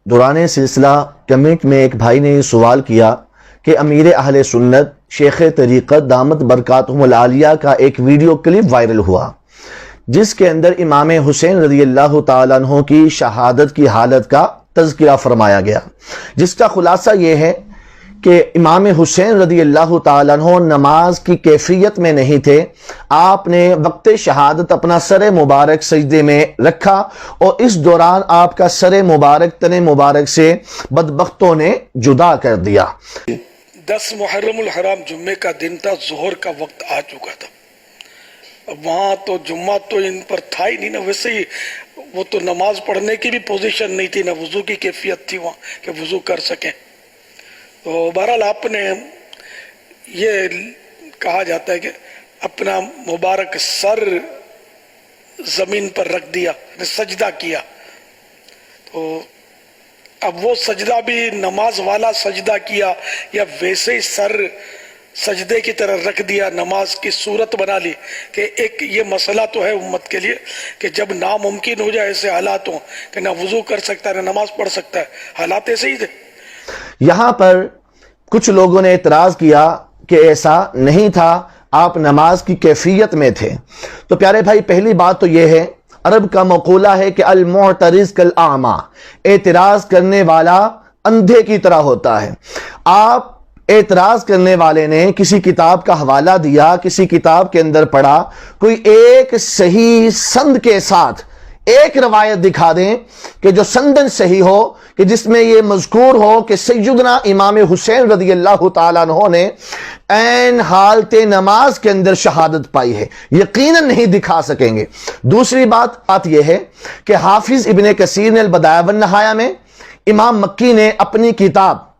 دوران سلسلہ کمنٹ میں ایک بھائی نے یہ سوال کیا کہ امیر اہل سنت شیخ طریقت دامت برکاتہم العالیہ کا ایک ویڈیو کلپ وائرل ہوا جس کے اندر امام حسین رضی اللہ تعالیٰ عنہ کی شہادت کی حالت کا تذکرہ فرمایا گیا، جس کا خلاصہ یہ ہے کہ امام حسین رضی اللہ تعالیٰ عنہ نماز کی کیفیت میں نہیں تھے۔ آپ نے وقت شہادت اپنا سر مبارک سجدے میں رکھا اور اس دوران آپ کا سر مبارک تن مبارک سے بدبختوں نے جدا کر دیا۔ 10 محرم الحرام جمعے کا دن تھا، ظہر کا وقت آ چکا تھا۔ وہاں تو جمعہ تو ان پر تھا ہی نہیں نا، ویسے ہی وہ تو نماز پڑھنے کی بھی پوزیشن نہیں تھی، نہ وضو کی کیفیت تھی وہاں کہ وضو کر سکیں۔ تو بہرحال آپ نے یہ کہا جاتا ہے کہ اپنا مبارک سر زمین پر رکھ دیا، سجدہ کیا۔ تو اب وہ سجدہ بھی نماز والا سجدہ کیا یا ویسے ہی سر سجدے کی طرح رکھ دیا، نماز کی صورت بنا لی کہ ایک یہ مسئلہ تو ہے امت کے لیے کہ جب ناممکن ہو جائے ایسے حالات ہوں کہ نہ وضو کر سکتا ہے نہ نماز پڑھ سکتا ہے، حالات ایسے ہی تھے۔ یہاں پر کچھ لوگوں نے اعتراض کیا کہ ایسا نہیں تھا، آپ نماز کی کیفیت میں تھے۔ تو پیارے بھائی، پہلی بات تو یہ ہے، عرب کا مقولہ ہے کہ المعترض کالاعمی، اعتراض کرنے والا اندھے کی طرح ہوتا ہے۔ آپ اعتراض کرنے والے نے کسی کتاب کا حوالہ دیا، کسی کتاب کے اندر پڑھا، کوئی ایک صحیح سند کے ساتھ ایک روایت دکھا دیں کہ جو سندن صحیح ہو، کہ جس میں یہ مذکور ہو کہ سیدنا امام حسین رضی اللہ تعالیٰ عنہ نے عین حالت نماز کے اندر شہادت پائی ہے، یقیناً نہیں دکھا سکیں گے۔ دوسری بات یہ ہے کہ حافظ ابن کثیر نے البدایہ والنہایہ میں، امام مکی نے اپنی کتاب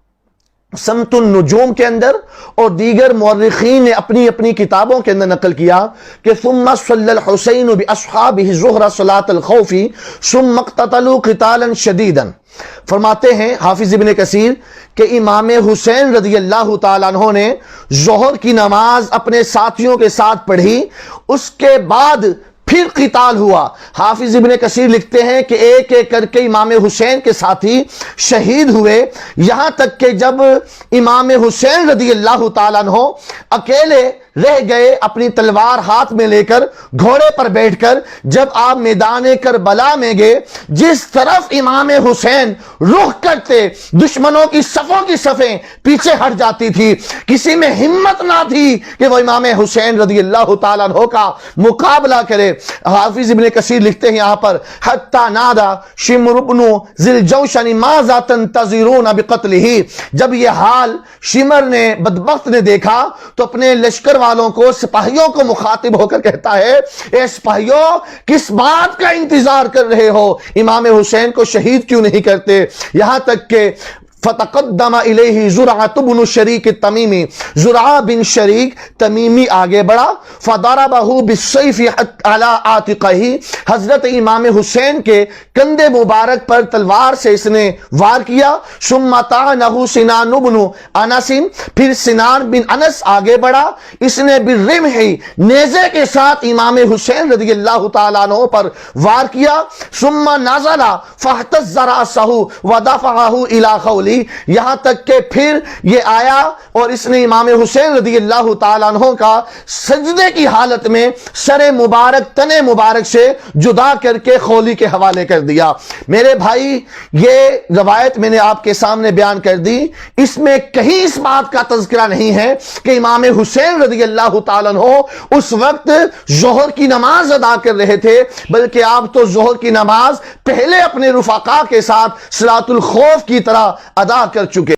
سمت النجوم کے اندر اور دیگر مورخین نے اپنی اپنی کتابوں کے اندر نقل کیا کہ ثم صلی الحسین باصحابہ ظہر صلاۃ الخوف ثم اقتتلوا قتالا شدیدا۔ فرماتے ہیں حافظ ابن کثیر کہ امام حسین رضی اللہ تعالیٰ عنہ نے ظہر کی نماز اپنے ساتھیوں کے ساتھ پڑھی، اس کے بعد پھر قتال ہوا۔ حافظ ابن کثیر لکھتے ہیں کہ ایک ایک کر کے امام حسین کے ساتھی شہید ہوئے، یہاں تک کہ جب امام حسین رضی اللہ تعالیٰ عنہ اکیلے رہ گئے اپنی تلوار ہاتھ میں لے کر گھوڑے پر بیٹھ کر، جب آپ میدان کربلا میں گئے، جس طرف امام حسین رخ کرتے دشمنوں کی صفوں کی صفیں پیچھے ہٹ جاتی تھی، کسی میں ہمت نہ تھی کہ وہ امام حسین رضی اللہ تعالیٰ عنہ کا مقابلہ کرے۔ حافظ ابن کثیر لکھتے ہیں یہاں پر حتی نادا شمر بن ذی الجوشن ماذا تنتظرون بقتلہ، جب یہ حال شمر نے بدبخت نے دیکھا تو اپنے لشکر والوں کو، سپاہیوں کو مخاطب ہو کر کہتا ہے، اے سپاہیوں کس بات کا انتظار کر رہے ہو، امام حسین کو شہید کیوں نہیں کرتے؟ یہاں تک کہ فتقدم الیہ زرعۃ بن شریک التمیمی، زرعہ بن شریک تمیمی آگے بڑھا، فضربہ بالسیف علی عاتقہ، حضرت امام حسین کے کندھے مبارک پر تلوار سے اس نے وار کیا، ثم طعنہ سنان بن انس، پھر سنان بن انس آگے بڑھا، اس نے بالرمح، نیزے کے ساتھ امام حسین رضی اللہ تعالیٰ عنہ پر وار کیا، ثم نزل فاہتز رأسہ ودفعہ الی قولی، یہاں تک کہ پھر یہ آیا اور اس نے امام حسین رضی اللہ تعالیٰ عنہ کا سجدے کی حالت میں سر مبارک تن مبارک سے جدا کر کے خولی کے حوالے کر دیا۔ میرے بھائی، یہ روایت میں نے آپ کے سامنے بیان کر دی، اس میں کہیں اس بات کا تذکرہ نہیں ہے کہ امام حسین رضی اللہ تعالیٰ عنہ اس وقت ظہر کی نماز ادا کر رہے تھے، بلکہ آپ تو ظہر کی نماز پہلے اپنے رفقا کے ساتھ صلاۃ الخوف کی طرح ادا کر چکے۔